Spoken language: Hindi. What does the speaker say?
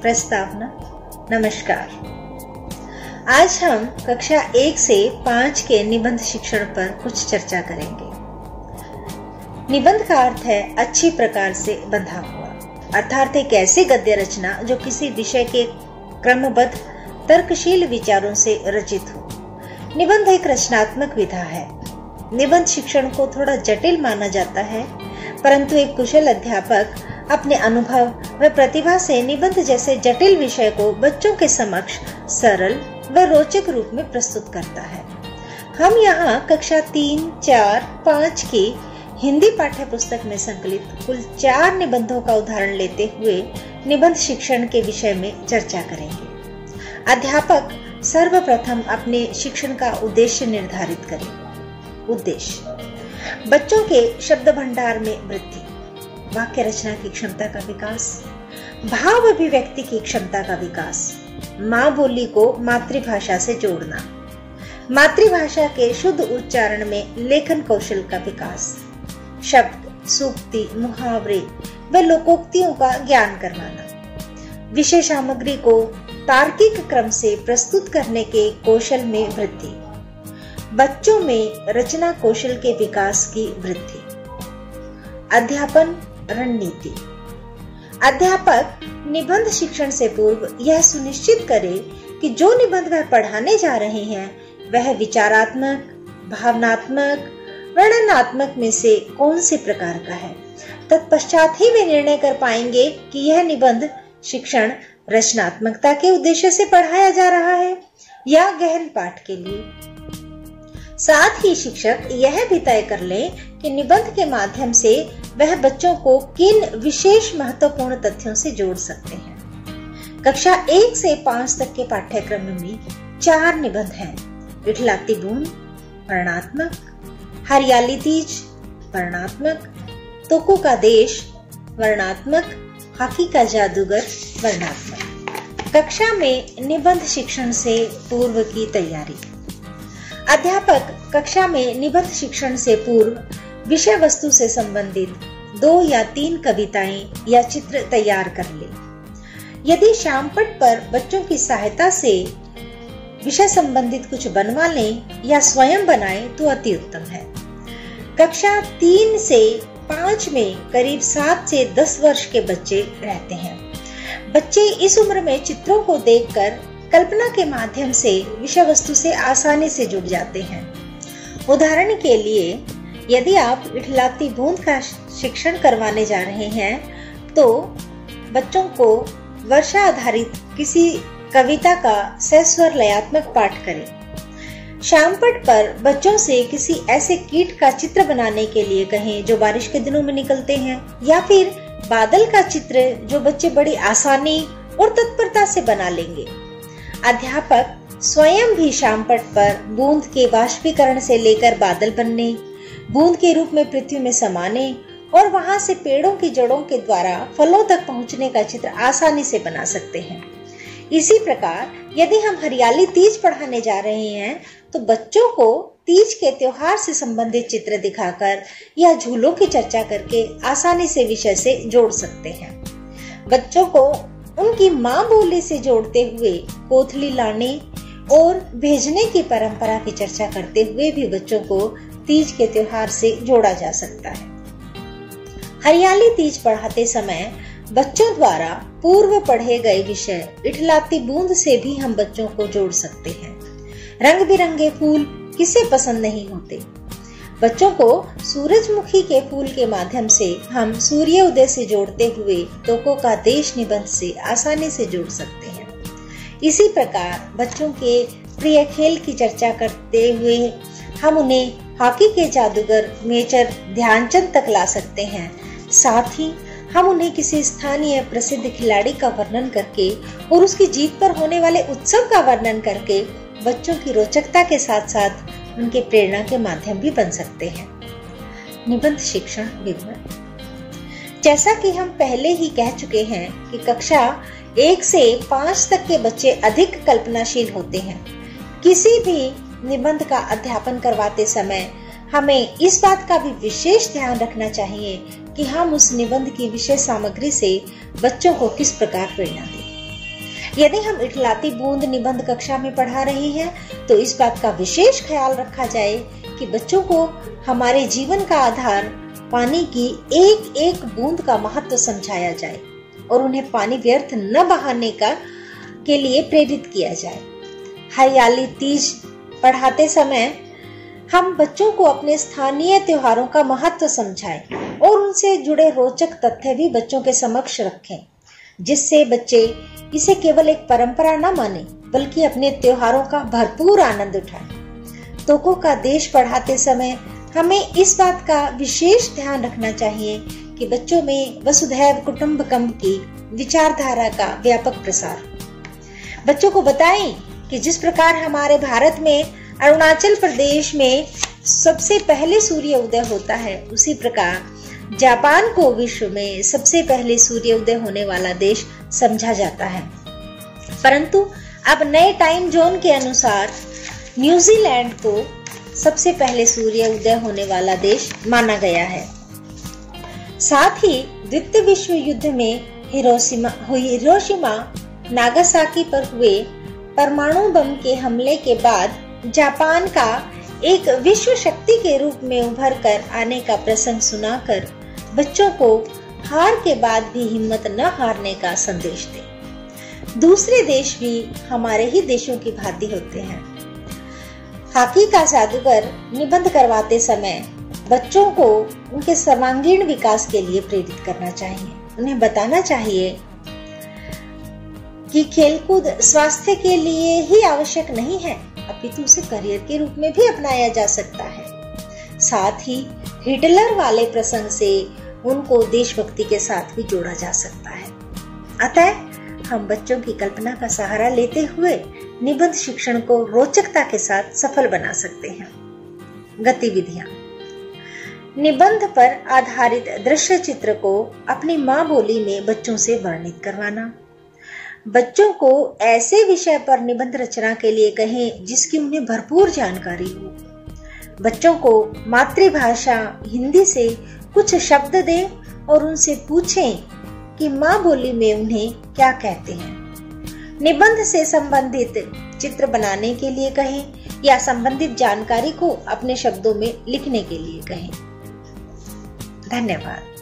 प्रस्तावना। नमस्कार। आज हम कक्षा 1 से 5 के निबंध शिक्षण पर कुछ चर्चा करेंगे। निबंध का अर्थ है अच्छी प्रकार से बंधा हुआ, अर्थात एक ऐसी गद्य रचना जो किसी विषय के क्रमबद्ध तर्कशील विचारों से रचित हो। निबंध एक रचनात्मक विधा है। निबंध शिक्षण को थोड़ा जटिल माना जाता है, परंतु एक कुशल अध्यापक अपने अनुभव व प्रतिभा से निबंध जैसे जटिल विषय को बच्चों के समक्ष सरल व रोचक रूप में प्रस्तुत करता है। हम यहाँ कक्षा 3, 4, 5 की हिंदी पाठ्य पुस्तक में संकलित कुल 4 निबंधों का उदाहरण लेते हुए निबंध शिक्षण के विषय में चर्चा करेंगे। अध्यापक सर्वप्रथम अपने शिक्षण का उद्देश्य निर्धारित करें। उद्देश्य: बच्चों के शब्द भंडार में वृद्धि, वाक्य रचना की क्षमता का विकास, भाव अभिव्यक्ति की क्षमता का विकास, माँ बोली को मातृभाषा से जोड़ना, मातृभाषा के शुद्ध उच्चारण में लेखन कौशल का विकास, शब्द, सूक्ति, मुहावरे व लोकोक्तियों का ज्ञान करवाना, विषय सामग्री को तार्किक क्रम से प्रस्तुत करने के कौशल में वृद्धि, बच्चों में रचना कौशल के विकास की वृद्धि। अध्यापन रणनीति: अध्यापक निबंध शिक्षण से पूर्व यह सुनिश्चित करे कि जो निबंध वह पढ़ाने जा रहे हैं वह विचारात्मक, भावनात्मक, वर्णनात्मक में से कौन से प्रकार का है। तत्पश्चात ही वे निर्णय कर पाएंगे कि यह निबंध शिक्षण रचनात्मकता के उद्देश्य से पढ़ाया जा रहा है या गहन पाठ के लिए। साथ ही शिक्षक यह भी तय कर ले कि निबंध के माध्यम से वह बच्चों को किन विशेष महत्वपूर्ण तथ्यों से जोड़ सकते हैं। कक्षा 1 से 5 तक के पाठ्यक्रम में 4 निबंध हैं। इठलाती बूंद वर्णनात्मक, हरियाली तीज वर्णनात्मक, तोको का देश वर्णनात्मक, हॉकी का जादूगर वर्णनात्मक। कक्षा में निबंध शिक्षण से पूर्व की तैयारी: अध्यापक कक्षा में निबंध शिक्षण से पूर्व विषय वस्तु से संबंधित 2 या 3 कविताएं या चित्र तैयार कर ले। यदि शामपट पर बच्चों की सहायता से विषय संबंधित कुछ बनवा लें या स्वयं बनाएं तो अति उत्तम है। कक्षा 3 से 5 में करीब 7 से 10 वर्ष के बच्चे रहते हैं। बच्चे इस उम्र में चित्रों को देखकर कल्पना के माध्यम से विषय वस्तु से आसानी से जुड़ जाते हैं। उदाहरण के लिए, यदि आप इठलाती बूंद का शिक्षण करवाने जा रहे हैं तो बच्चों को वर्षा आधारित किसी कविता का सस्वर लयात्मक पाठ करें। शामपट पर बच्चों से किसी ऐसे कीट का चित्र बनाने के लिए कहें जो बारिश के दिनों में निकलते हैं, या फिर बादल का चित्र जो बच्चे बड़ी आसानी और तत्परता से बना लेंगे। अध्यापक स्वयं भी शामपट पर बूंद के वाष्पीकरण से लेकर बादल बनने, बूंद के रूप में पृथ्वी में समाने और वहां से पेड़ों की जड़ों के द्वारा फलों तक पहुंचने का चित्र आसानी से बना सकते हैं। इसी प्रकार यदि हम हरियाली तीज पढ़ाने जा रहे हैं तो बच्चों को तीज के त्योहार से संबंधित चित्र दिखाकर या झूलों की चर्चा करके आसानी से विषय से जोड़ सकते हैं। बच्चों को उनकी माँ बोली से जोड़ते हुए कोथली लाने और भेजने की परंपरा की चर्चा करते हुए भी बच्चों को तीज के त्योहार से जोड़ा जा सकता है। हरियाली तीज पढ़ाते समय बच्चों द्वारा पूर्व पढ़े गए विषय इठलाती बूंद से भी हम बच्चों को जोड़ सकते हैं। रंग बिरंगे फूल किसे पसंद नहीं होते। बच्चों को सूरजमुखी के फूल के माध्यम से हम सूर्योदय से जोड़ते हुए तोको का देश निबंध से आसानी से जोड़ सकते हैं। इसी प्रकार बच्चों के प्रिय खेल की चर्चा करते हुए हम उन्हें हॉकी के जादूगर मेजर ध्यानचंद तक ला सकते हैं। साथ ही हम उन्हें किसी स्थानीय प्रसिद्ध खिलाड़ी का वर्णन करके और उसकी जीत पर होने वाले उत्सव का वर्णन करके बच्चों की रोचकता के साथ साथ उनके प्रेरणा के माध्यम भी बन सकते हैं। निबंध शिक्षण विवरण: जैसा कि हम पहले ही कह चुके हैं कि कक्षा 1 से 5 तक के बच्चे अधिक कल्पनाशील होते हैं। किसी भी निबंध का अध्यापन करवाते समय हमें इस बात का भी विशेष ध्यान रखना चाहिए कि हम उस निबंध की विषय सामग्री से बच्चों को किस प्रकार प्रेरणा दें। यदि हम इठलाती बूंद निबंध कक्षा में पढ़ा रहे हैं तो इस बात का विशेष ख्याल रखा जाए कि बच्चों को हमारे जीवन का आधार पानी की एक एक बूंद का महत्व समझाया जाए और उन्हें पानी व्यर्थ न बहाने के लिए प्रेरित किया जाए। हरियाली तीज पढ़ाते समय हम बच्चों को अपने स्थानीय त्योहारों का महत्व समझाएं और उनसे जुड़े रोचक तथ्य भी बच्चों के समक्ष रखें, जिससे बच्चे इसे केवल एक परंपरा न माने बल्कि अपने त्योहारों का भरपूर आनंद उठाएं। तोको का देश पढ़ाते समय हमें इस बात का विशेष ध्यान रखना चाहिए कि बच्चों में वसुधैव कुटुंबकम की विचारधारा का व्यापक प्रसार। बच्चों को बताएं कि जिस प्रकार हमारे भारत में अरुणाचल प्रदेश में सबसे पहले सूर्य उदय होता है, उसी प्रकार जापान को विश्व में सबसे पहले सूर्य उदय होने वाला देश समझा जाता है। परंतु अब नए टाइम जोन के अनुसार न्यूजीलैंड को सबसे पहले सूर्य उदय होने वाला देश माना गया है। साथ ही द्वितीय विश्व युद्ध में हिरोशिमा नागासाकी पर हुए परमाणु बम के हमले के बाद जापान का एक विश्व शक्ति के रूप में उभर कर आने का प्रसंग सुनाकर बच्चों को हार के बाद भी हिम्मत न हारने का संदेश दे। दूसरे देश भी हमारे ही देशों की भांति होते हैं। हॉकी का जादूगर निबंध करवाते समय बच्चों को उनके सर्वांगीण विकास के लिए प्रेरित करना चाहिए। उन्हें बताना चाहिए कि खेलकूद स्वास्थ्य के लिए ही आवश्यक नहीं है, अपितु उसे करियर के रूप में भी अपनाया जा सकता है। साथ ही हिटलर वाले प्रसंग से उनको देशभक्ति के साथ भी जोड़ा जा सकता है। अतः हम बच्चों की कल्पना का सहारा लेते हुए निबंध शिक्षण को रोचकता के साथ सफल बना सकते हैं। गतिविधियां: निबंध पर आधारित दृश्य चित्र को अपनी माँ बोली में बच्चों से वर्णित करवाना। बच्चों को ऐसे विषय पर निबंध रचना के लिए कहें जिसकी उन्हें भरपूर जानकारी हो। बच्चों को मातृभाषा हिंदी से कुछ शब्द दें और उनसे पूछें कि माँ बोली में उन्हें क्या कहते हैं। निबंध से संबंधित चित्र बनाने के लिए कहें या संबंधित जानकारी को अपने शब्दों में लिखने के लिए कहें। धन्यवाद।